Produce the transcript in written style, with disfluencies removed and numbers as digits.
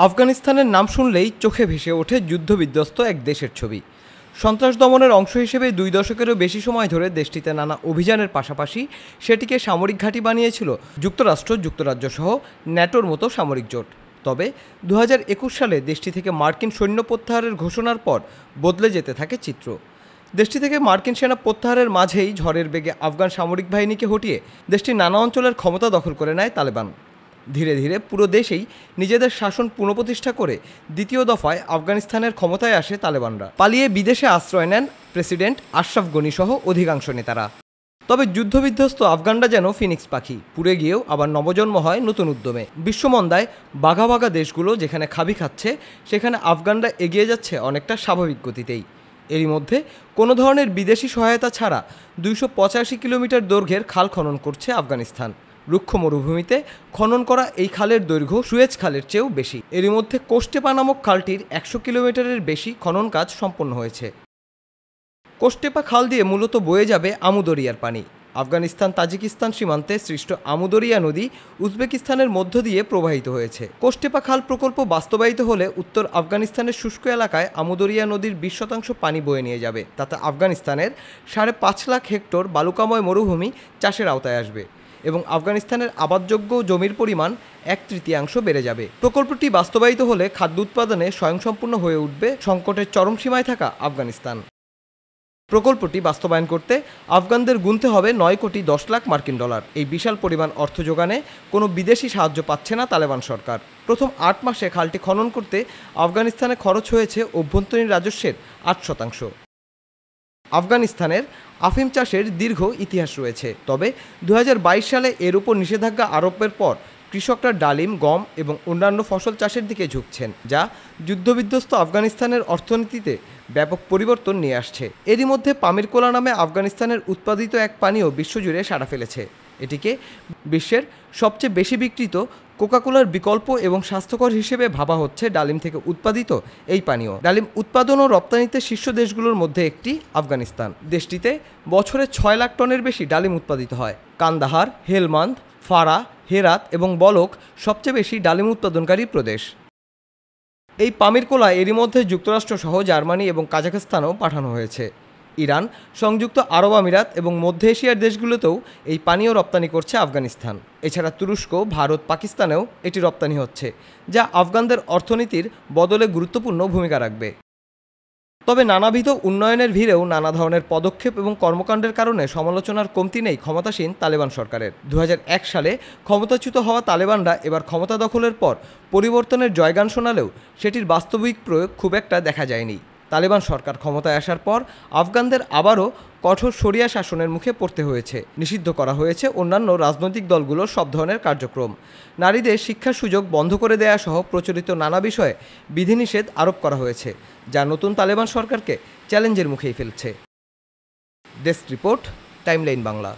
আফগানিস্তানের নাম শুনলেই চোখে ভেসে ওঠে যুদ্ধবিধ্বস্ত এক দেশের ছবি। সন্ত্রাস দমনের অংশ হিসেবে 2 দশকেরও বেশি সময় ধরে দেশটিতে নানা অভিযানের পাশাপাশি সেটিকে সামরিক ঘাঁটি বানিয়েছিল যুক্তরাষ্ট্র, যুক্তরাজ্য সহ ন্যাটোর মতো সামরিক জোট। তবে 2021 সালে দেশটি থেকে মার্কিন সৈন্য প্রত্যাহারের ঘোষণার পর বদলে যেতে থাকে চিত্র। দেশটি থেকে মার্কিন সেনা প্রত্যাহারের মাঝেই ঝড়ের বেগে আফগান সামরিক বাহিনীকে হটিয়ে দেশটির নানা অঞ্চলের ক্ষমতা দখল করে নেয় তালেবান। ধীরে ধীরে পুরো দেশেই নিজেদের শাসন পুনঃপ্রতিষ্ঠা করে দ্বিতীয় দফায় আফগানিস্তানের ক্ষমতায় আসে তালেবানরা। পালিয়ে বিদেশে আশ্রয় নেন প্রেসিডেন্ট আশরাফ গনি সহ অধিকাংশ নেতারা। তবে যুদ্ধবিধ্বস্ত আফগানরা যেন ফিনিক্স পাখি, পুড়ে গিয়েও আবার নবজন্ম হয় নতুন উদ্যমে। বিশ্বমন্দায় বাঘা বাঘা দেশগুলো যেখানে খাবি খাচ্ছে, সেখানে আফগানরা এগিয়ে যাচ্ছে অনেকটা স্বাভাবিক গতিতেই। এরই মধ্যে কোনো ধরনের বিদেশি সহায়তা ছাড়া 285 কিলোমিটার দৈর্ঘ্যের খাল খনন করছে আফগানিস্তান। রুক্ষ মরুভূমিতে খনন করা এই খালের দৈর্ঘ্য সুয়েজ খালের চেয়েও বেশি। এরই মধ্যে কোস্টেপা নামক খালটির 100 কিলোমিটারের বেশি খনন কাজ সম্পন্ন হয়েছে। কোস্টেপা খাল দিয়ে মূলত বয়ে যাবে আমুদরিয়ার পানি। আফগানিস্তান তাজিকিস্তান সীমান্তে সৃষ্ট আমুদরিয়া নদী উজবেকিস্তানের মধ্য দিয়ে প্রবাহিত হয়েছে। কোস্টেপা খাল প্রকল্প বাস্তবায়িত হলে উত্তর আফগানিস্তানের শুষ্ক এলাকায় আমুদরিয়া নদীর 20% পানি বয়ে নিয়ে যাবে। তাতে আফগানিস্তানের 5.5 লাখ হেক্টর বালুকাময় মরুভূমি চাষের আওতায় আসবে এবং আফগানিস্তানের আবাদযোগ্য জমির পরিমাণ 1/3 বেড়ে যাবে। প্রকল্পটি বাস্তবায়িত হলে খাদ্য উৎপাদনে স্বয়ংসম্পূর্ণ হয়ে উঠবে সংকটের চরম সীমায় থাকা আফগানিস্তান। প্রকল্পটি বাস্তবায়ন করতে আফগানদের গুনতে হবে 9 কোটি 10 লাখ মার্কিন ডলার। এই বিশাল পরিমাণ অর্থ যোগানে কোনো বিদেশি সাহায্য পাচ্ছে না তালেবান সরকার। প্রথম 8 মাসে খালটি খনন করতে আফগানিস্তানে খরচ হয়েছে অভ্যন্তরীণ রাজস্বের 8%। আফগানিস্তানের আফিম চাষের দীর্ঘ ইতিহাস রয়েছে। তবে 2022 সালে এর উপর নিষেধাজ্ঞা আরোপের পর কৃষকরা ডালিম, গম এবং অন্যান্য ফসল চাষের দিকে ঝুঁকছেন, যা যুদ্ধবিধ্বস্ত আফগানিস্তানের অর্থনীতিতে ব্যাপক পরিবর্তন নিয়ে আসছে। এরই মধ্যে পামির কোলা নামে আফগানিস্তানের উৎপাদিত এক পানীয় বিশ্বজুড়ে সাড়া ফেলেছে। এটিকে বিশ্বের সবচেয়ে বেশি বিক্রিত কোকাকোলার বিকল্প এবং স্বাস্থ্যকর হিসেবে ভাবা হচ্ছে ডালিম থেকে উৎপাদিত এই পানীয়। ডালিম উৎপাদন ও রপ্তানিতে শীর্ষ দেশগুলোর মধ্যে একটি আফগানিস্তান। দেশটিতে বছরে 6 লাখ টনের বেশি ডালিম উৎপাদিত হয়। কান্দাহার, হেলমান্দ, ফারা, হেরাত এবং বলক সবচেয়ে বেশি ডালিম উৎপাদনকারী প্রদেশ। এই পামির কোলা এরই মধ্যে যুক্তরাষ্ট্র সহ জার্মানি এবং কাজাখস্তানও পাঠানো হয়েছে। ইরান, সংযুক্ত আরব আমিরাত এবং মধ্য এশিয়ার দেশগুলোতেও এই পানীয় রপ্তানি করছে আফগানিস্তান। এছাড়া তুরস্ক, ভারত, পাকিস্তানেও এটি রপ্তানি হচ্ছে, যা আফগানদের অর্থনীতির বদলে গুরুত্বপূর্ণ ভূমিকা রাখবে। তবে নানাবিধ উন্নয়নের ভিড়েও নানা ধরনের পদক্ষেপ এবং কর্মকাণ্ডের কারণে সমালোচনার কমতি নেই ক্ষমতাসীন তালেবান সরকারের। 2001 সালে ক্ষমতাচ্যুত হওয়া তালেবানরা এবার ক্ষমতা দখলের পর পরিবর্তনের জয়গান শোনালেও সেটির বাস্তবিক প্রয়োগ খুব একটা দেখা যায়নি। তালেবান সরকার ক্ষমতায় আসার পর আফগানদের আবারও কঠোর শরিয়া শাসনের মুখে পড়তে হয়েছে। নিষিদ্ধ করা হয়েছে অন্যান্য রাজনৈতিক দলগুলোর সব ধরনের কার্যক্রম। নারীদের শিক্ষার সুযোগ বন্ধ করে দেয়া সহ প্রচলিত নানা বিষয়ে বিধিনিষেধ আরোপ করা হয়েছে, যা নতুন তালেবান সরকারকে চ্যালেঞ্জের মুখেই ফেলছে। Desk report, timeline Bangla.